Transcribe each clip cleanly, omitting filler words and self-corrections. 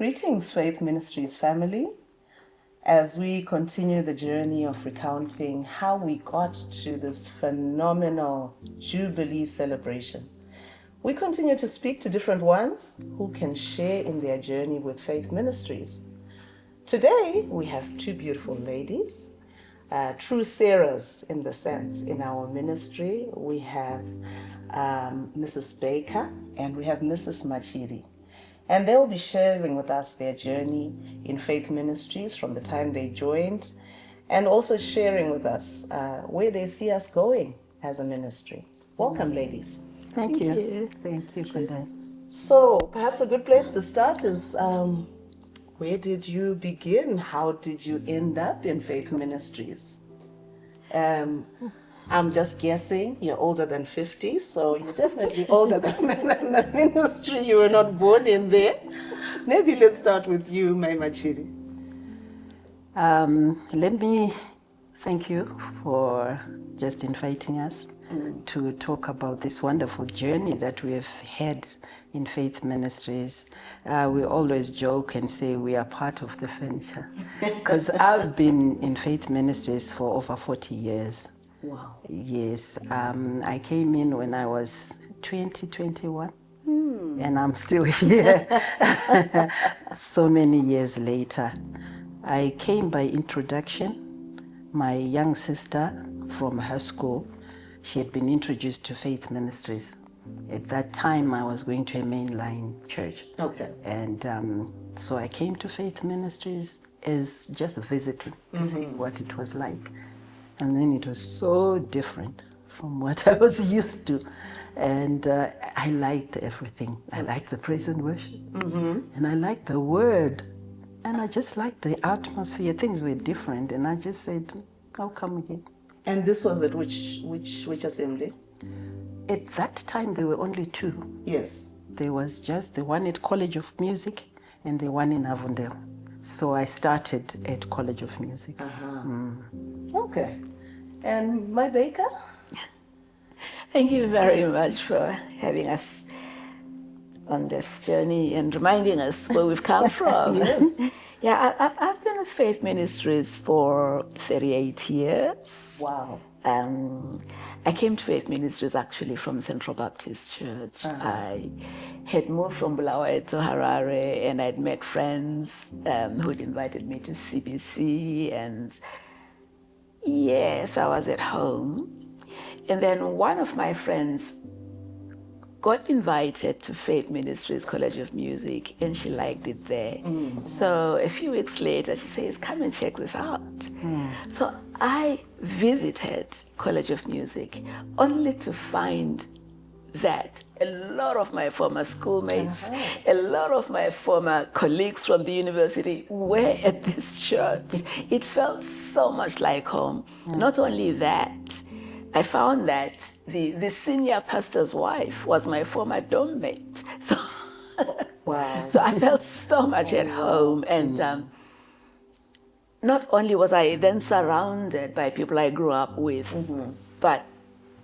Greetings, Faith Ministries family, as we continue the journey of recounting how we got to this phenomenal Jubilee celebration. We continue to speak to different ones who can share in their journey with Faith Ministries. Today, we have two beautiful ladies, true Sarahs in the sense in our ministry. We have Mrs. Baker and we have Mrs. Machiri. And they will be sharing with us their journey in Faith Ministries from the time they joined, and also sharing with us where they see us going as a ministry. Welcome, ladies. Thank you. Thank you for that. So perhaps a good place to start is where did you begin? How did you end up in Faith Ministries? I'm just guessing you're older than 50, so you're definitely older than the ministry. You were not born in there. Maybe let's start with you, my Machiri. Let me thank you for just inviting us to talk about this wonderful journey that we have had in Faith Ministries. We always joke and say we are part of the furniture, because I've been in Faith Ministries for over 40 years. Wow. Yes, I came in when I was 21, and I'm still here so many years later. I came by introduction. My young sister from her school, she had been introduced to Faith Ministries. At that time, I was going to a mainline church. Okay. And so I came to Faith Ministries as just visiting to see what it was like. And then it was so different from what I was used to. And I liked everything. I liked the praise and worship. And I liked the word. And I just liked the atmosphere. Things were different. And I just said, I'll come again. And this was at which assembly? At that time, there were only two. Yes. There was just the one at College of Music and the one in Avondale. So I started at College of Music. Okay. And my Baker? Thank you very much for having us on this journey and reminding us where we've come from. Yes. Yeah, I've been with Faith Ministries for 38 years. Wow. I came to Faith Ministries actually from Central Baptist Church. I had moved from Bulawayo to Harare, and I'd met friends who'd invited me to CBC, and yes, I was at home. And then one of my friends got invited to Faith Ministries College of Music, and she liked it there. So a few weeks later, she says, come and check this out. So I visited College of Music only to find that a lot of my former schoolmates, a lot of my former colleagues from the university were at this church. It felt so much like home. Not only that, I found that the senior pastor's wife was my former dorm mate. So, Wow. so I felt so much at home. And not only was I then surrounded by people I grew up with, but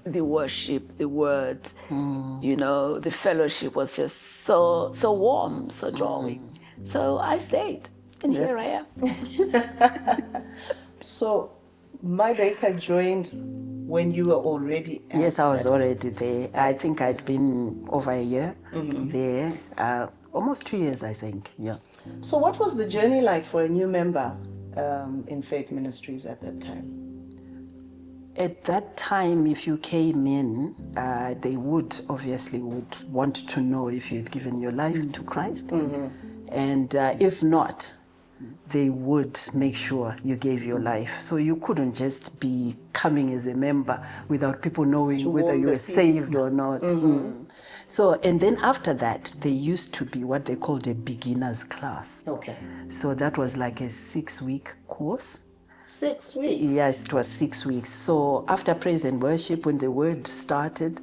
the worship, the word, the fellowship was just so warm, so drawing. So I stayed, and here I am. So my Baker joined when you were already at Yes, I was already there. I think I'd been over a year there, almost 2 years, I think. Yeah. So what was the journey like for a new member in Faith Ministries at that time? At that time, if you came in, they would want to know if you'd given your life to Christ. And if not, they would make sure you gave your life. So you couldn't just be coming as a member without people knowing whether you were saved or not. So, and then after that, there used to be what they called a beginner's class. Okay. So that was like a 6-week course. 6 weeks? Yes, it was 6 weeks. So after praise and worship, when the word started,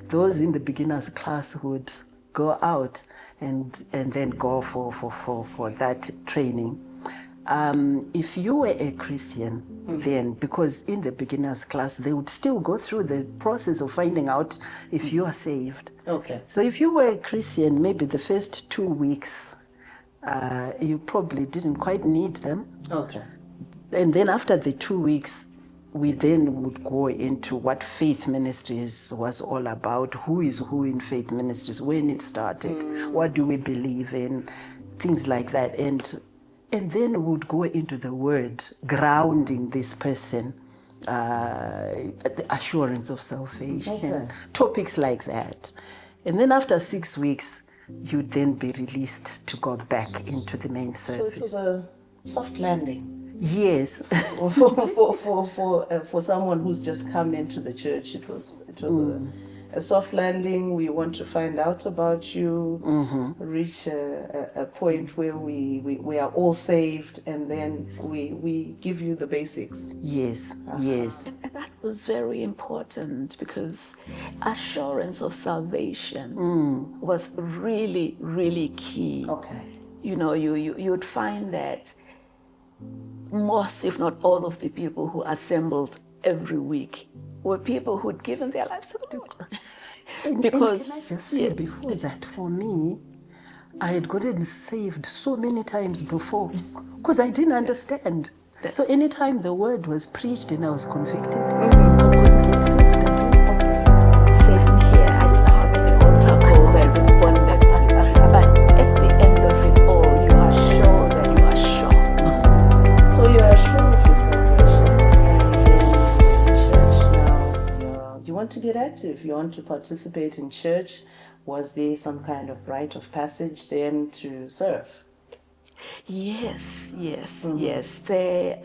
those in the beginner's class would go out and then go for that training. If you were a Christian, then, because in the beginner's class, they would still go through the process of finding out if you are saved. Okay. So if you were a Christian, maybe the first 2 weeks, You probably didn't quite need them. Okay. And then after the 2 weeks, we then would go into what faith ministries was all about, who is who in faith ministries, when it started, what do we believe in, things like that. And then we would go into the word, grounding this person, the assurance of salvation, topics like that. And then after 6 weeks, you'd then be released to go back into the main So service. it was a soft landing. Yes. For someone who's just come into the church, it was a soft landing. We want to find out about you, reach a point where we are all saved, and then we give you the basics. Yes, yes. And that was very important because assurance of salvation was really, really key. Okay. You know, you'd find that most, if not all, of the people who assembled every week were people who'd given their lives to the Lord. Because, and can I just say, before that, for me, I had gotten saved so many times before because I didn't understand. So anytime the word was preached and I was convicted, I couldn't get saved again. sitting here, I don't know how many altar calls I responded to, but at the end of it all, you are sure that you are sure. So you are sure of your salvation. In church now, you want to get active. You want to participate in church. Was there some kind of rite of passage then to serve? Yes. They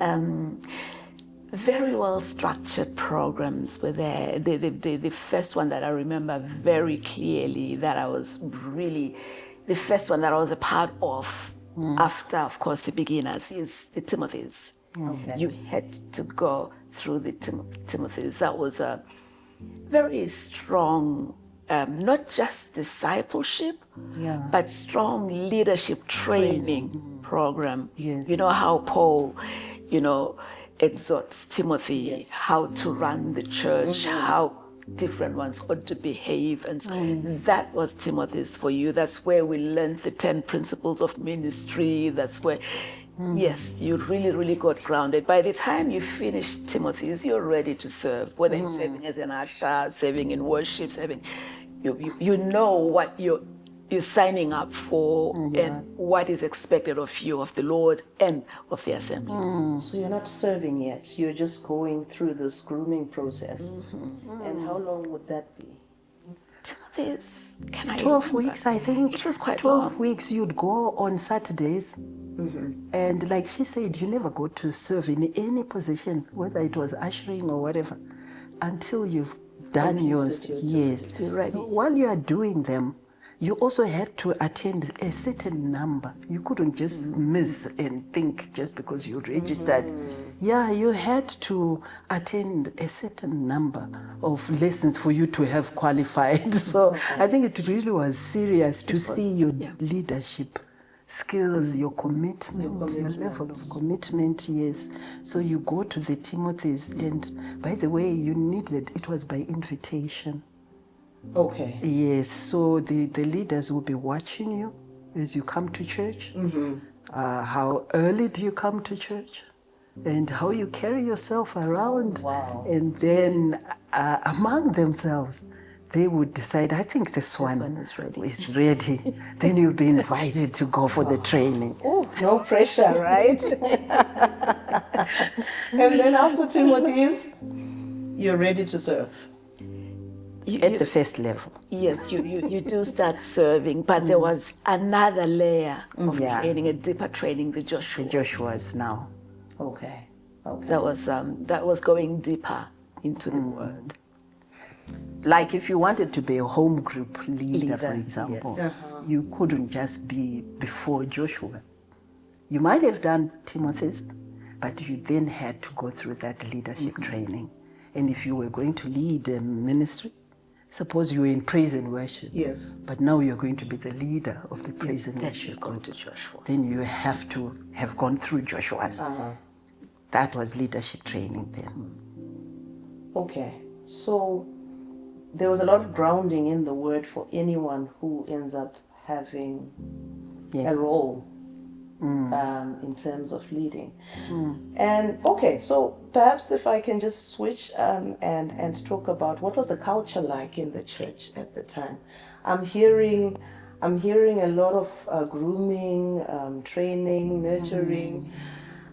very well structured programs were there. The first one that I remember very clearly, that I was really, the first one that I was a part of after, of course, the beginners, is the Timothy's. Okay. You had to go through the Timothy's. That was a very strong, not just discipleship, but strong leadership training program. Yes. You know how Paul, exhorts Timothy how to run the church, how different ones ought to behave. And so that was Timothy's for you. That's where we learned the 10 principles of ministry. That's where, yes, you really, really got grounded. By the time you finished Timothy's, you're ready to serve, whether you're serving as an usher, serving in worship, serving, you know what you're signing up for and what is expected of you, of the Lord and of the assembly. So you're not serving yet. You're just going through this grooming process. And how long would that be? Timothy's, can I 12 remember? weeks, I think. It was quite 12 long. weeks, you'd go on Saturdays. And like she said, you never go to serve in any position, whether it was ushering or whatever, until you've done yours. Yes. ready. So while you are doing them, you also had to attend a certain number. You couldn't just miss and think just because you registered. Yeah, you had to attend a certain number of lessons for you to have qualified. So I think it really was serious to see your leadership skills, your commitment, your level of commitment, yes. So you go to the Timothy's, and by the way, it was by invitation. Okay. Yes, so the leaders will be watching you as you come to church. How early do you come to church? And how you carry yourself around. Wow. And then among themselves, they would decide, I think this one is ready. is ready. Then you'll be invited to go for the training. Oh, no pressure, right? And then after Timothy's, you're ready to serve. At the first level. Yes, you do start serving, but there was another layer of training, a deeper training, the Joshua. The Joshua's now. Okay. That was going deeper into the word. Like if you wanted to be a home group leader, for Leader, example, yes. you couldn't just be before Joshua. You might have done Timothy's, but you then had to go through that leadership training. And if you were going to lead a ministry, suppose you were in praise and worship. Yes. But now you're going to be the leader of the praise and worship Go group. to Joshua. Then you have to have gone through Joshua's. That was leadership training then. Okay. So there was a lot of grounding in the word for anyone who ends up having Yes. a role in terms of leading. And okay, so perhaps if I can just switch and talk about what was the culture like in the church at the time. I'm hearing a lot of grooming, training, nurturing,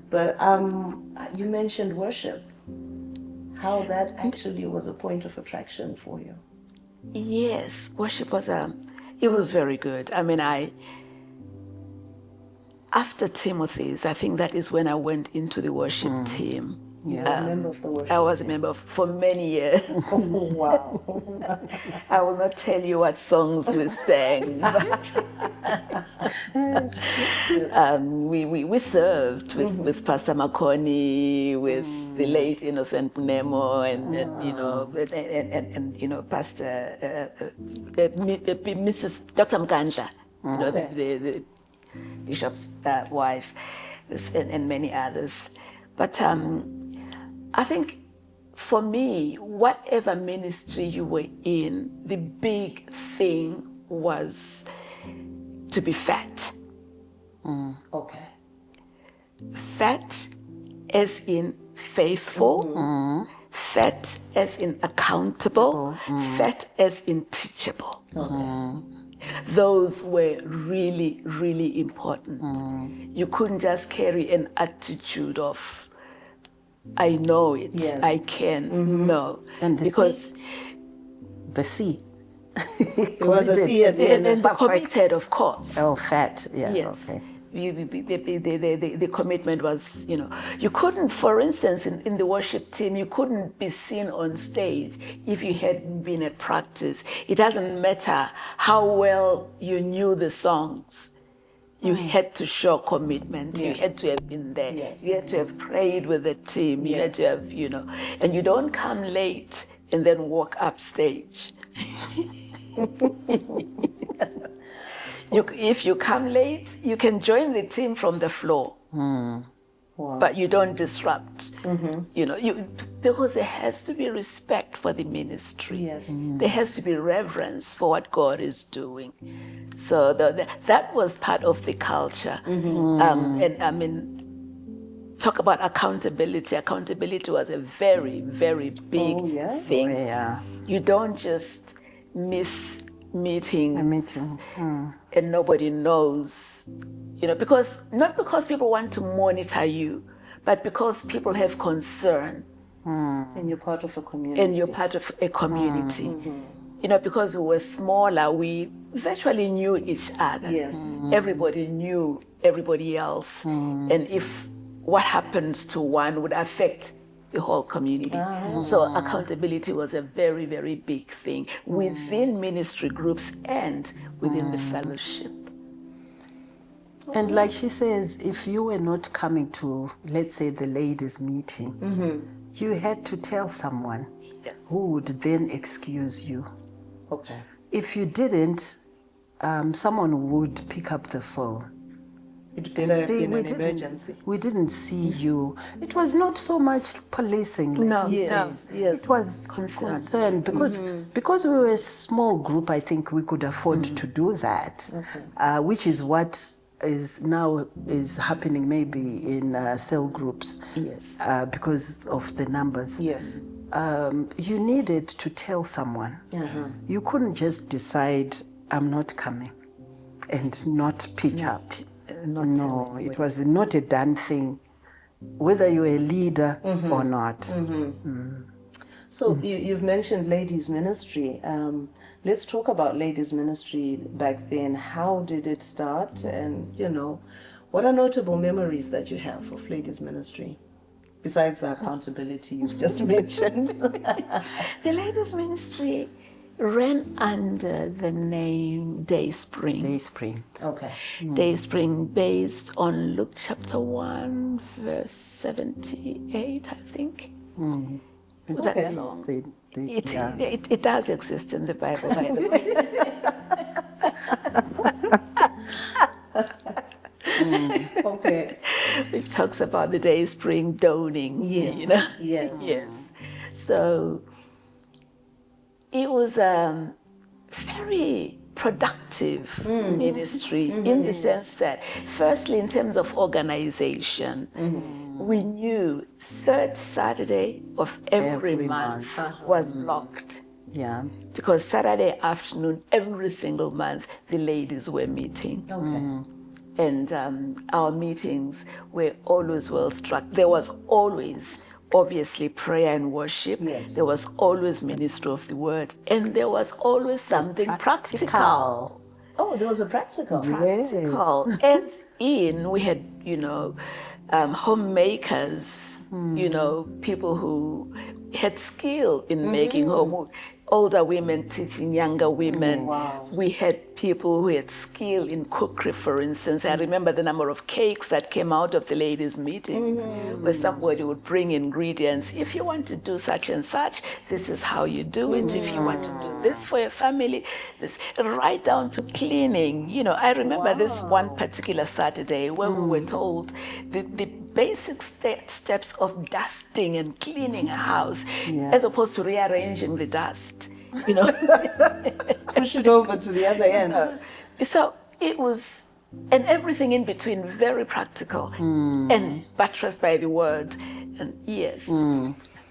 but you mentioned worship. How that actually was a point of attraction for you. Yes, worship was it was very good. I mean, after Timothy's, I think that is when I went into the worship team. You were a member of the worship I was a team. member for many years. Oh, wow. I will not tell you what songs we sang, but we served with Pastor Makoni, with the late Innocent Nemo, and you know Pastor Mrs. Dr. Mkandla, you know, the bishop's wife, and many others. But I think for me, whatever ministry you were in, the big thing was to be fat. Okay. Fat as in faithful, fat as in accountable, fat as in teachable. Those were really, really important. You couldn't just carry an attitude of, I know it, Yes. I can. No. And because the C. There was a C at the end. And the Perfect. committed, of course. Oh, fat. Yeah. Yes. Okay. The commitment was, you know, you couldn't, for instance, in the worship team, you couldn't be seen on stage if you hadn't been at practice. It doesn't matter how well you knew the songs. You had to show commitment. Yes. You had to have been there. Yes. You had to have prayed with the team. You had Yes. to have, you know, and you don't come late and then walk up stage. If you come late, you can join the team from the floor, Wow. but you don't disrupt. You know, because there has to be respect for the ministry. Yes. There has to be reverence for what God is doing. So that was part of the culture. And I mean, talk about accountability. Accountability was a very, very big thing. Yeah. You don't just miss meetings. A meeting. And nobody knows, you know, not because people want to monitor you, but because people have concern. And you're part of a community. And you're part of a community. You know, because we were smaller, we virtually knew each other. Yes. Everybody knew everybody else. And if what happens to one would affect the whole community. So accountability was a very, very big thing within ministry groups and within the fellowship. And like she says, if you were not coming to, let's say, the ladies' meeting, you had to tell someone Yes. who would then excuse you. Okay. If you didn't, someone would pick up the phone. It better have See, been we an didn't- emergency. We didn't see you. It was not so much policing. No, Yes. Yes. It was Concern. concern because we were a small group. I think we could afford to do that, which is what is now is happening maybe in cell groups. Yes. Because of the numbers. Yes. You needed to tell someone. You couldn't just decide, I'm not coming, and not pick up. No, it was not a done thing, whether you're a leader or not. So you've mentioned ladies' ministry. Let's talk about ladies' ministry back then. How did it start? And, you know, what are notable memories that you have of ladies' ministry? Besides the accountability you've just mentioned. The ladies' ministry ran under the name Dayspring. Dayspring. Okay. Dayspring, based on Luke chapter 1, verse 78, I think. Was that Okay. long? Yeah. It does exist in the Bible, by the way. Okay. Which talks about the Dayspring dawning. Yes. You know? Yes. Yes. So it was very productive ministry in the sense that, firstly, in terms of organization, we knew third Saturday of every month was blocked. Yeah. Because Saturday afternoon, every single month, the ladies were meeting. Okay. And our meetings were always well struck. There was always, obviously, prayer and worship. Yes. There was always ministry of the word. And there was always something practical. Oh, there was a practical. Practical. As in, we had, homemakers, people who had skill in making home. Older women teaching younger women. Wow. We had people who had skill in cookery, for instance. I remember the number of cakes that came out of the ladies' meetings, where somebody would bring ingredients. If you want to do such and such, this is how you do it. If you want to do this for your family, this, right down to cleaning. I remember this one particular Saturday where we were told the basic steps of dusting and cleaning a house, as opposed to rearranging the dust. Push it over to the other end. So it was, and everything in between, very practical and buttressed by the word. And yes,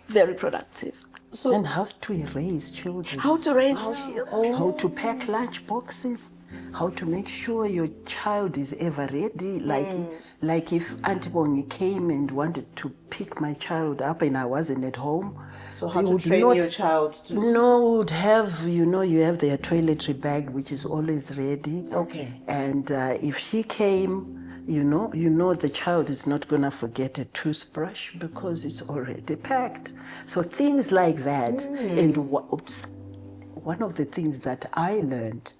very productive. So, and how to raise children. How to raise children. How to pack lunch boxes. How to make sure your child is ever ready. Like if Auntie Bongi came and wanted to pick my child up and I wasn't at home. So how to train your child to... No, would have, you have their toiletry bag, which is always ready. Okay. And if she came, the child is not going to forget a toothbrush because it's already packed. So things like that. And one of the things that I learned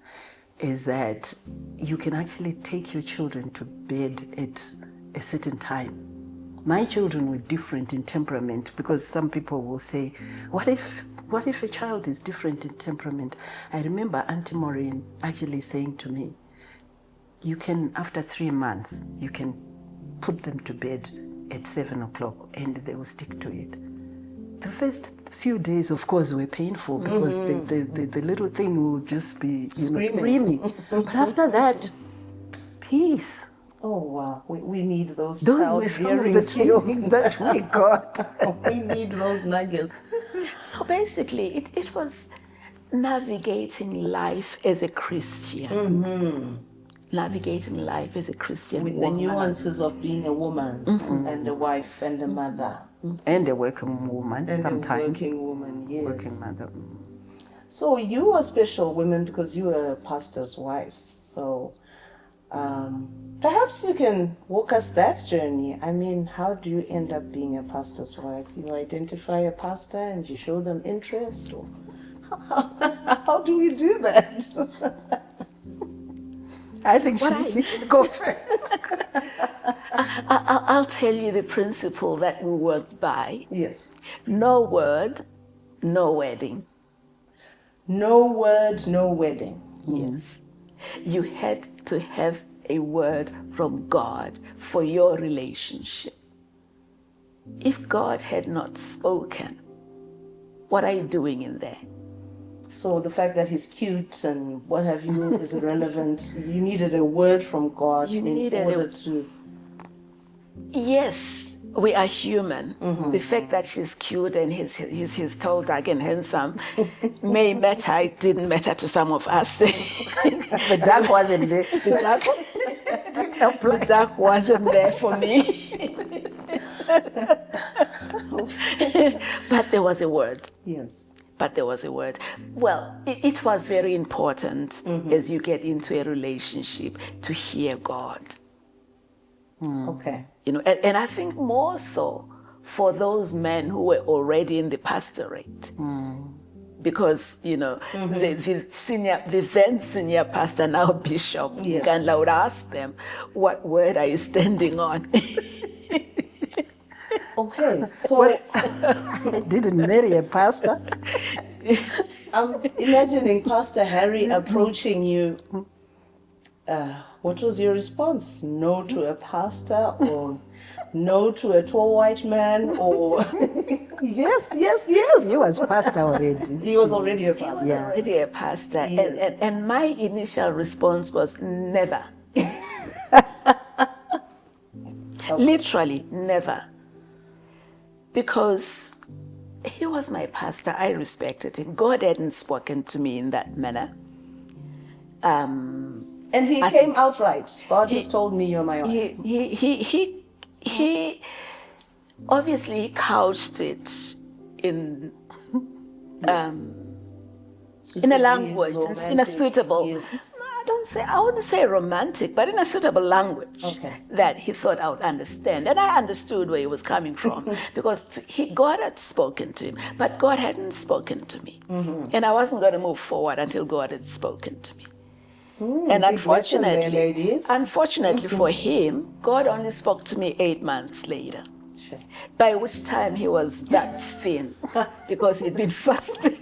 is that you can actually take your children to bed at a certain time. My children were different in temperament, because some people will say, what if a child is different in temperament? I remember Auntie Maureen actually saying to me, you can, after 3 months, you can put them to bed at 7 o'clock and they will stick to it. The first few days, of course, were painful because the little thing will just be screaming. But after that, peace. Oh, wow. We need those were some of the things that we got. We need those nuggets. So basically, it was navigating life as a Christian. Navigating life as a Christian with woman. the nuances of being a woman and a wife and a mother. And a working woman and sometimes. A working woman, yes. Working mother. So you are special women because you are pastors' wives. So perhaps you can walk us that journey. I mean, how do you end up being a pastor's wife? You identify a pastor and you show them interest? Or how do we do that? I think she should go first. I'll tell you the principle that we worked by. Yes. No word, no wedding. No word, no wedding. Yes. You had to have a word from God for your relationship. If God had not spoken, what are you doing in there? So the fact that he's cute and what have you is irrelevant. You needed a word from God in order to... Yes, we are human. The fact that she's cute and he's tall, dark and handsome may matter. It didn't matter to some of us. The dark wasn't there. The dark wasn't there for me. But there was a word. Yes. But there was a word. Well, it was very important as you get into a relationship to hear God. Okay. And I think more so for those men who were already in the pastorate. Because, the then senior pastor, now bishop, Gandla would ask them, what word are you standing on? Okay, so didn't marry a pastor. I'm imagining Pastor Harry approaching you. What was your response? No to a pastor or no to a tall white man, or yes. He was pastor already. He was already a pastor. Yeah. Already a pastor. Yes. And my initial response was never. Literally, never. Because he was my pastor. I respected him. God hadn't spoken to me in that manner. And he came outright. God just told me you're my wife. He obviously couched it in in a language, in a suitable. Yes. No, I wouldn't say romantic, but in a suitable language that he thought I would understand. And I understood where he was coming from because God had spoken to him, but God hadn't spoken to me. And I wasn't going to move forward until God had spoken to me. And unfortunately for him, God only spoke to me 8 months later. Sure. By which time he was that thin because he'd been fasting.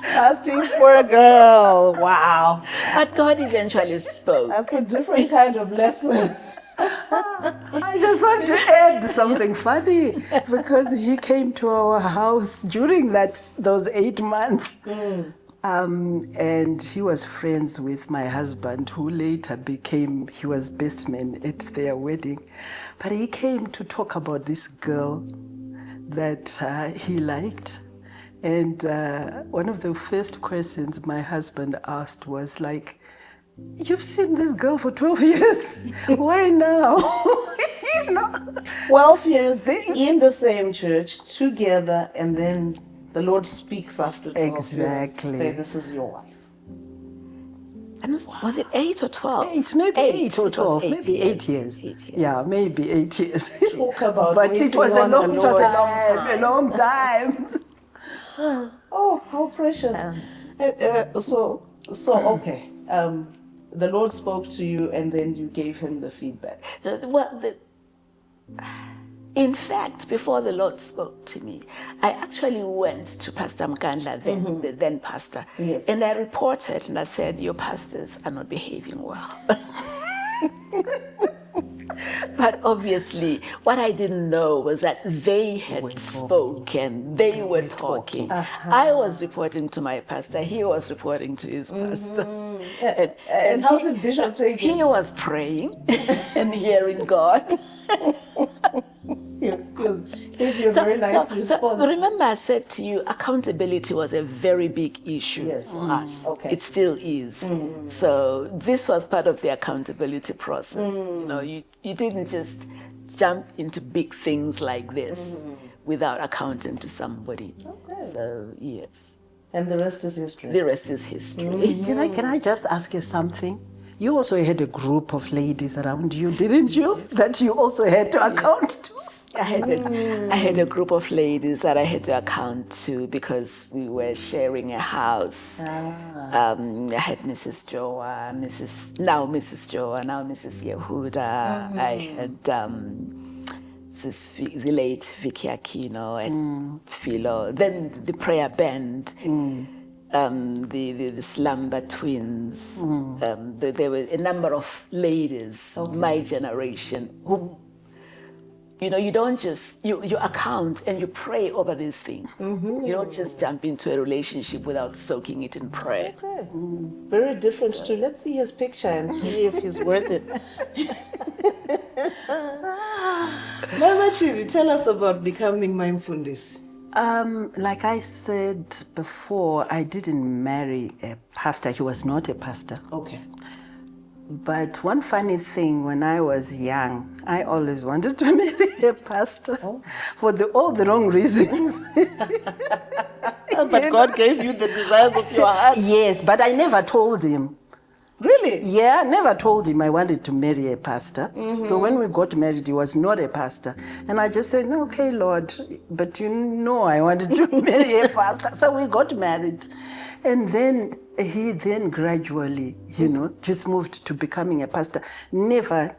Fasting for a girl. Wow. But God eventually spoke. That's a different kind of lesson. I just want to add something funny because he came to our house during those 8 months. And he was friends with my husband, who later he was best man at their wedding. But he came to talk about this girl that he liked. And one of the first questions my husband asked was like, "You've seen this girl for 12 years. Why now?" 12 years in the same church, together, and then the Lord speaks after 12 years to Exactly. say, this is your wife. And was it 8 or 12? Maybe 8 or It was 12, maybe 8 years. 8 years. Yeah, maybe 8 years. Talk about But it was a waiting on the long time. Oh, how precious. So okay. The Lord spoke to you and then you gave him the feedback. In fact, before the Lord spoke to me, I actually went to Pastor Mkandla, the then pastor, Yes. and I reported and I said, your pastors are not behaving well. But obviously, what I didn't know was that they had spoken, they were talking. I was reporting to my pastor, he was reporting to his pastor. And how did Bishop take it? He was praying and hearing God. Gave you a very nice response. Remember I said to you, accountability was a very big issue for us. Okay. It still is. So this was part of the accountability process. You know, you didn't just jump into big things like this without accounting to somebody. Okay. So yes. And the rest is history. The rest is history. Can I just ask you something? You also had a group of ladies around you, didn't you? That you also had to account to. I had a group of ladies that I had to account to because we were sharing a house. I had Mrs. Joa, Mrs. Yehuda. I had the late Vicky Aquino and Philo. Then the prayer band. The Slumber Twins. There were a number of ladies, my generation, who, you know, you don't just, you account and you pray over these things. You don't just jump into a relationship without soaking it in prayer. Okay. Very different to, let's see his picture and see if he's worth it. Mama Chiri, tell us about becoming my Mfundisi. Like I said before, I didn't marry a pastor. He was not a pastor. Okay. But one funny thing, when I was young, I always wanted to marry a pastor for all the wrong reasons. But God gave you the desires of your heart. Yes, but I never told him. Really? Yeah, I never told him I wanted to marry a pastor. So when we got married, he was not a pastor. And I just said, okay, Lord, but you know I wanted to marry a pastor. So we got married. And then he gradually, just moved to becoming a pastor. Never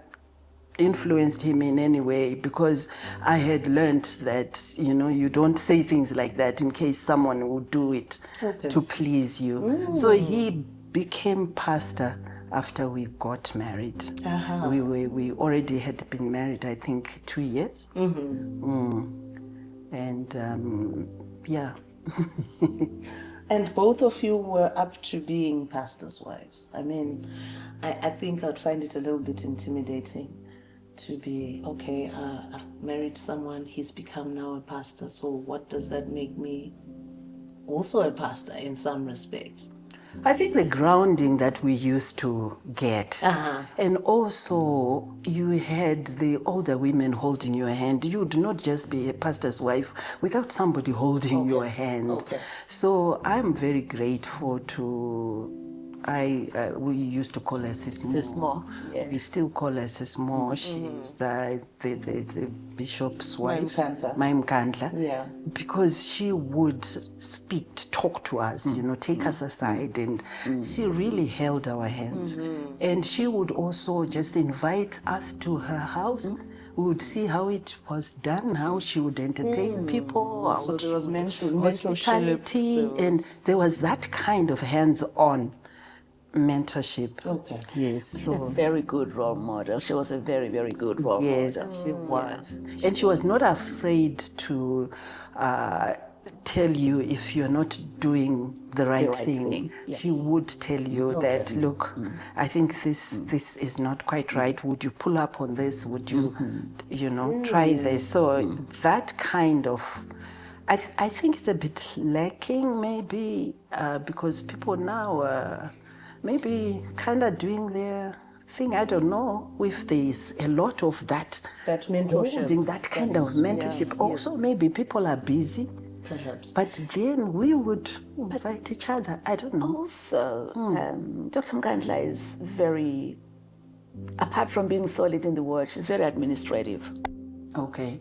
influenced him in any way because I had learned that, you don't say things like that in case someone would do it to please you. So he became pastor after we got married. Uh-huh. We already had been married, I think, 2 years. And yeah. And both of you were up to being pastors' wives. I mean, I think I'd find it a little bit intimidating to be, okay, I've married someone, he's become now a pastor, so what does that make me also a pastor in some respect? I think the grounding that we used to get, Uh-huh. and also you had the older women holding your hand. You would not just be a pastor's wife without somebody holding your hand. Okay. So I'm very grateful to. We used to call her Sis Mo. Sis Mo, yeah. We still call her Sis Mo. She's the bishop's wife, Maimkandla. Yeah. because she would talk to us, take us aside, and she really held our hands. And she would also just invite us to her house. We would see how it was done, how she would entertain people. So there was hospitality, and there was that kind of hands-on mentorship. Okay. Yes. She's a very good role model. She was a very, very good role model. Yes, she was. And she was not afraid to tell you if you're not doing the right thing. Yeah. She would tell you that, look, I think this is not quite right. Would you pull up on this? Would you, try this? So that kind of, I think it's a bit lacking maybe because people now are maybe kind of doing their thing. I don't know if there's a lot of that mentorship, holding that kind of mentorship. Yeah, also, yes. maybe people are busy. Perhaps. But then we would invite each other. I don't know. Also, Dr. Mkandla is very, apart from being solid in the word, she's very administrative. Okay.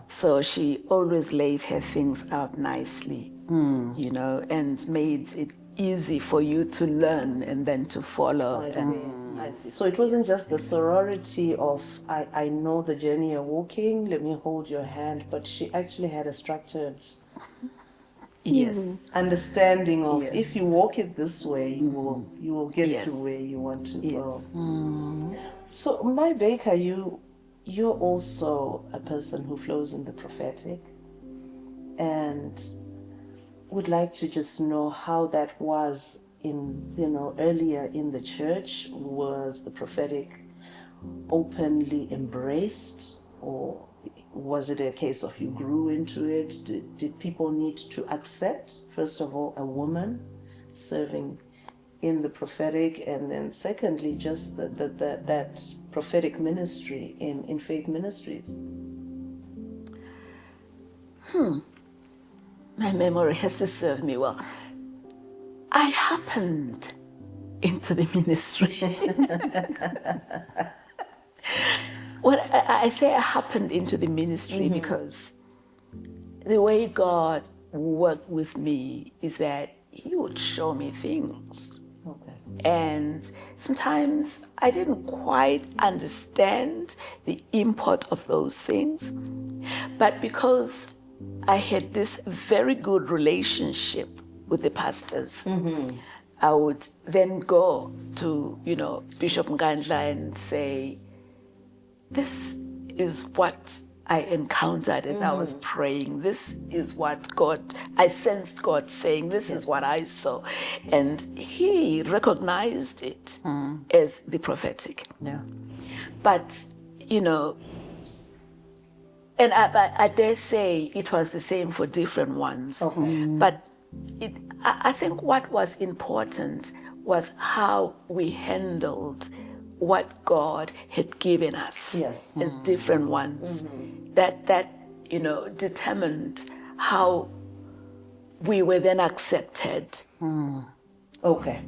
So she always laid her things out nicely, and made it easy for you to learn and then to follow. I see. So it wasn't just the sorority of, I know the journey you're walking, let me hold your hand, but she actually had a structured understanding of, if you walk it this way, you will get to where you want to go. So, my Baker, you're also a person who flows in the prophetic, and would like to just know how that was earlier in the church. Was the prophetic openly embraced, or was it a case of you grew into it? Did people need to accept, first of all, a woman serving in the prophetic, and then secondly, just that prophetic ministry in faith ministries? My memory has to serve me well. I happened into the ministry. When I say I happened into the ministry because the way God worked with me is that He would show me things. Okay. And sometimes I didn't quite understand the import of those things. But because I had this very good relationship with the pastors, I would then go to, Bishop Mkandla and say, this is what I encountered as I was praying. This is what I sensed God saying. This is what I saw. And he recognized it as the prophetic. Yeah. But, and I dare say it was the same for different ones. But I think what was important was how we handled what God had given us as different ones. That determined how we were then accepted. Okay.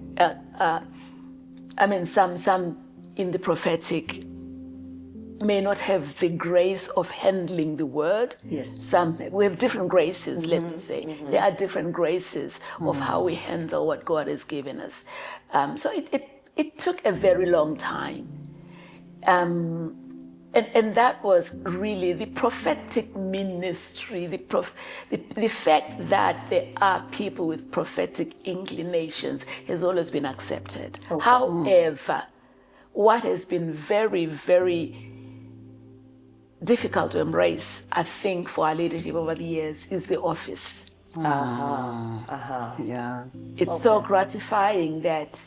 Some in the prophetic may not have the grace of handling the word. Yes. We have different graces, let me say. There are different graces of how we handle what God has given us. So it took a very long time. And that was really the prophetic ministry, the fact that there are people with prophetic inclinations has always been accepted. Okay. However, what has been very, very difficult to embrace, I think, for our leadership over the years is the office. Yeah. It's so gratifying that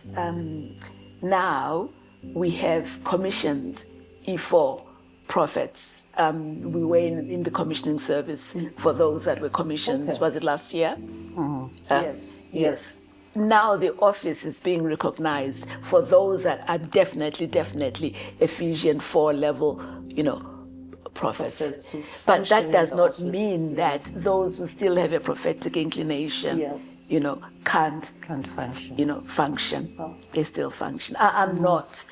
now we have commissioned E4 prophets. We were in the commissioning service for those that were commissioned. Okay. Was it last year? Yes. Now the office is being recognized for those that are definitely Ephesians 4 level, prophets. who But function that does in the not office, mean that those who still have a prophetic inclination, Yes. can't Can't function. function. They still function. I'm not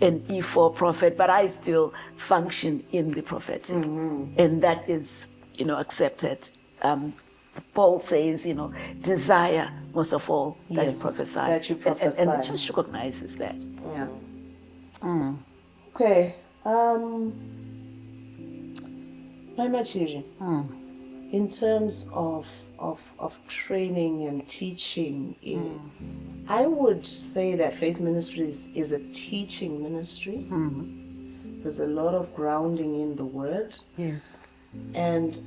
an E4 prophet, but I still function in the prophetic. And that is, accepted. Paul says, desire most of all that Yes, you prophesy. that you And the prophesy. church recognizes that. Yeah. Okay. My Machiri, in terms of training and teaching, I would say that Faith Ministries is a teaching ministry. There's a lot of grounding in the Word. Yes. And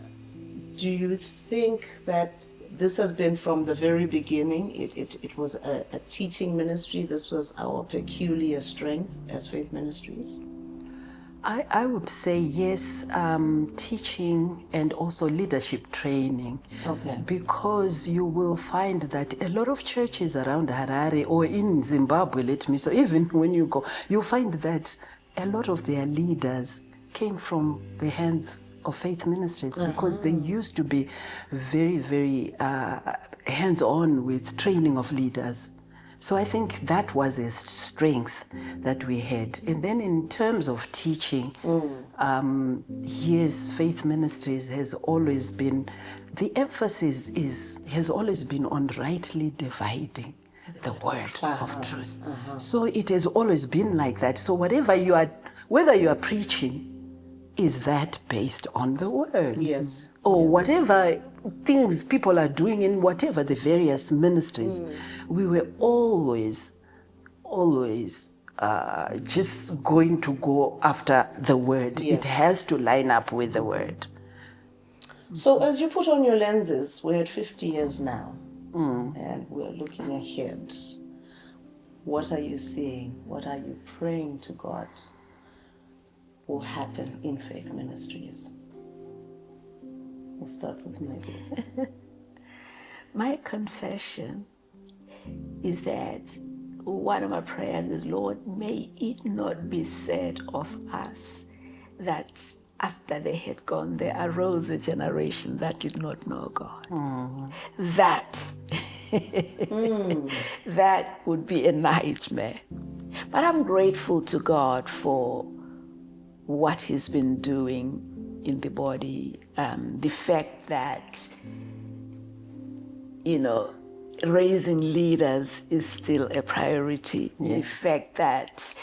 do you think that this has been from the very beginning? It was a teaching ministry. This was our peculiar strength as Faith Ministries. I would say yes, teaching and also leadership training. Okay. Because you will find that a lot of churches around Harare or in Zimbabwe, so even when you go, you find that a lot of their leaders came from the hands of Faith Ministries because they used to be very, very hands-on with training of leaders. So I think that was a strength that we had. And then in terms of teaching, yes, Faith Ministries has always been, the emphasis has always been on rightly dividing the word of truth. So it has always been like that. So whether you are preaching, is that based on the word? Yes. Or whatever things people are doing in whatever the various ministries, we were always just going to go after the word. Yes. It has to line up with the word. So as you put on your lenses, we're at 50 years now, and we're looking ahead. What are you seeing? What are you praying to God will happen in Faith Ministries? We'll start with Michael. My confession is that one of my prayers is, Lord, may it not be said of us that after they had gone, there arose a generation that did not know God. That that would be a nightmare. But I'm grateful to God for what He's been doing in the body. The fact that, raising leaders is still a priority. Yes. The fact that,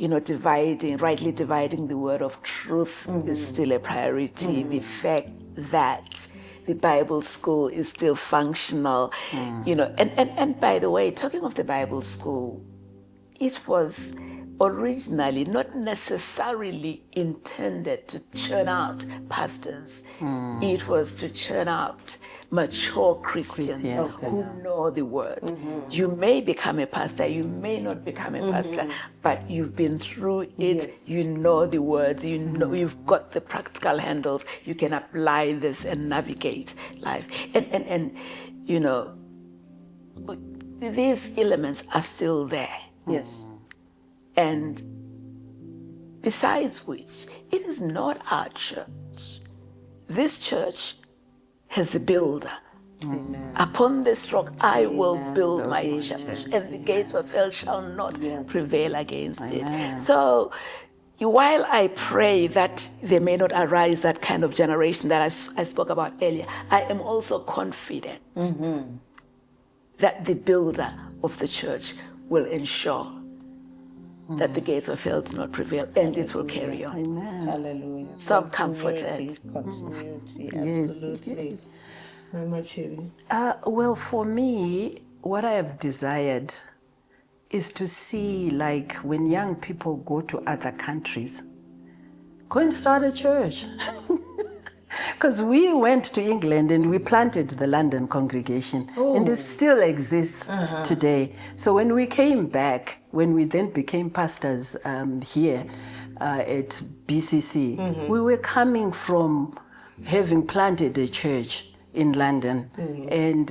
rightly dividing the word of truth is still a priority. The fact that the Bible school is still functional, and by the way, talking of the Bible school, it was originally not necessarily intended to churn out pastors. It was to churn out mature Christians who know the word. You may become a pastor, you may not become a pastor, but you've been through it, you know the words, you've got the practical handles, you can apply this and navigate life. And these elements are still there. Yes. And besides which, it is not our church. This church has the builder. Amen. Upon this rock I will build my church, and the gates of hell shall not prevail against it. So while I pray that there may not arise that kind of generation that I spoke about earlier, I am also confident that the builder of the church will ensure that the gates of hell do not prevail, and it will carry on. Amen. Hallelujah. So I'm comforted. Continuity, Yes, absolutely. yes. Mama Machiri. Well, for me, what I have desired is to see, like, when young people go to other countries, go and start a church. Because we went to England and we planted the London congregation, and it still exists today. So when we came back, when we then became pastors here at BCC, we were coming from having planted a church in London. And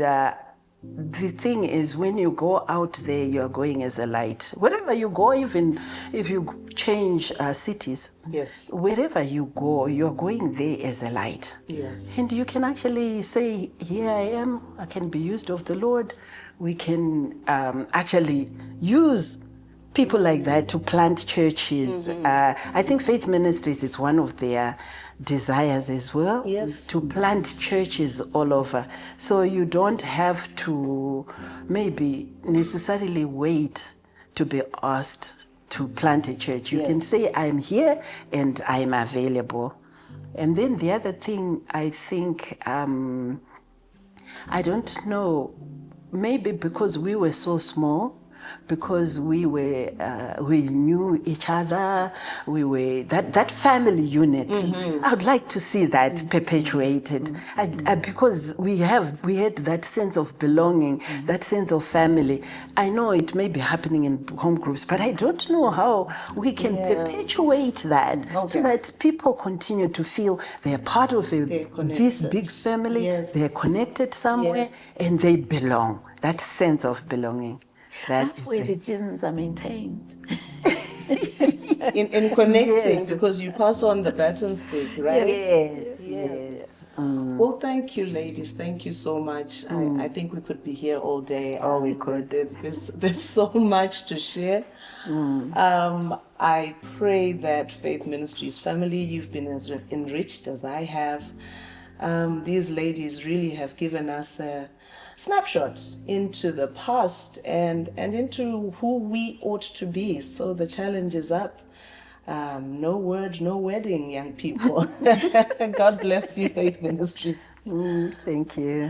the thing is, when you go out there, you are going as a light. Wherever you go, even if you change cities, Yes. wherever you go, you're going there as a light. Yes. And you can actually say, here I am, I can be used of the Lord. We can actually use people like that to plant churches. I think Faith Ministries is one of their desires as well. Yes. To plant churches all over. So you don't have to maybe necessarily wait to be asked to plant a church. You can Yes. say, I'm here and I'm available. And then the other thing, I think, I don't know, maybe because we were so small, because we knew each other, we were that family unit. I would like to see that perpetuated, because we had that sense of belonging, that sense of family. I know it may be happening in home groups, but I don't know how we can perpetuate that, so that people continue to feel they are part of this big family. Yes. They're connected somewhere, Yes. and they belong. That sense of belonging. That's where religions are maintained. In connecting, Yes. because you pass on the baton stick, right? Yes. Well, thank you, ladies. Thank you so much. I think we could be here all day. We could. There's so much to share. I pray that Faith Ministries family, you've been as enriched as I have. These ladies really have given us a snapshot into the past and into who we ought to be. So the challenge is up. No word, no wedding, young people. God bless you, Faith Ministries. Thank you.